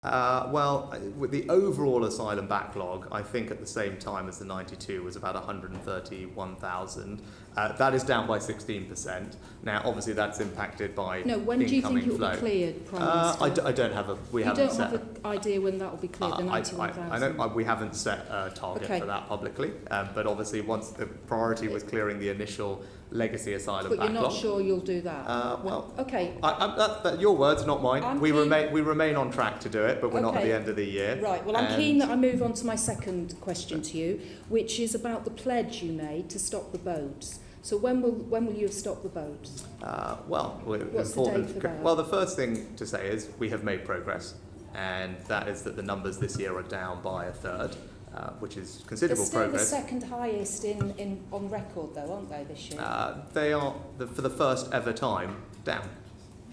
With the overall asylum backlog, I think at the same time as the 92 was about 131,000. That is down by 16%. Now, obviously, that's impacted by when do you think it will be cleared, Prime Minister? I don't have a. You don't have an idea when that will be cleared. The 91,000. I know we haven't set a target for that publicly, but obviously, once the priority was clearing the initial legacy asylum backlog. But you're not sure you'll do that. Okay. Your words, not mine. We remain on track to do it, but we're not at the end of the year. Right. Well, I'm keen that I move on to my second question to you, which is about the pledge you made to stop the boats. So when will you have stopped the boats? What's the date for that? Well, the first thing to say is we have made progress, and that is that the numbers this year are down by a third. Which is considerable progress. They're still the second highest on record, though, aren't they, this year? They are, for the first ever time, down.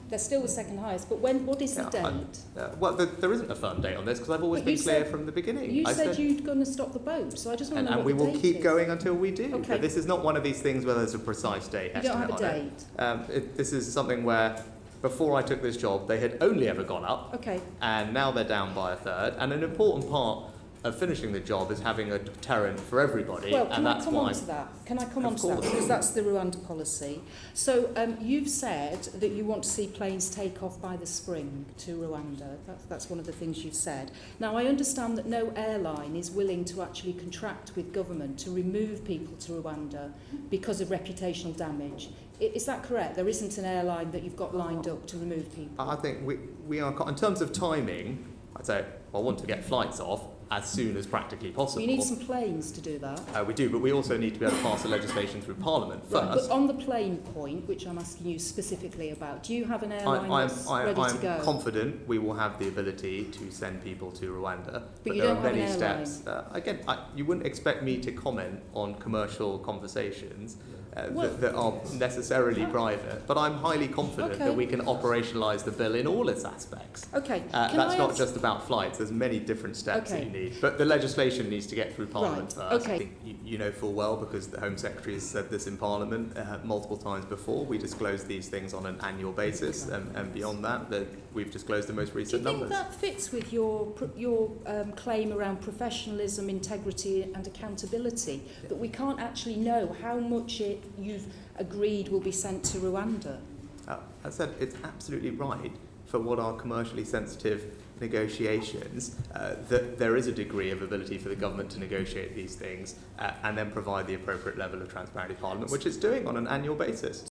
They're still the second highest, but what is the date? There isn't a firm date on this, because I've always been clear from the beginning. You said you're going to stop the boat, so I just want to know what the date is. And we will keep going until we do. Okay. But this is not one of these things where there's a precise date estimate on it. You don't have a date? This is something where, before I took this job, they had only ever gone up. Okay. And now they're down by a third. And an important part of finishing the job is having a deterrent for everybody. Well, can I come on to that? Because that's the Rwanda policy. So you've said that you want to see planes take off by the spring to Rwanda. That's one of the things you've said. Now, I understand that no airline is willing to actually contract with government to remove people to Rwanda because of reputational damage. Is that correct? There isn't an airline that you've got lined up to remove people? I think we are, in terms of timing, I'd say I want to get flights off as soon as practically possible. You need some planes to do that. We do, but we also need to be able to pass the legislation through Parliament first. Right, but on the plane point, which I'm asking you specifically about, do you have an airline that's ready to go? I'm confident we will have the ability to send people to Rwanda. But you don't have an airline. Again, you wouldn't expect me to comment on commercial conversations that are necessarily private, but I'm highly confident that we can operationalise the bill in all its aspects. Okay. That's not just about flights. There's many different steps that you need. But the legislation needs to get through Parliament first. Okay. I think you know full well, because the Home Secretary has said this in Parliament multiple times before, we disclose these things on an annual basis, and beyond that, we've disclosed the most recent numbers. Do you think that fits with your claim around professionalism, integrity and accountability, that we can't actually know how much you've agreed will be sent to Rwanda? I said it's absolutely right for what are commercially sensitive negotiations, that there is a degree of ability for the government to negotiate these things and then provide the appropriate level of transparency to Parliament, which it's doing on an annual basis.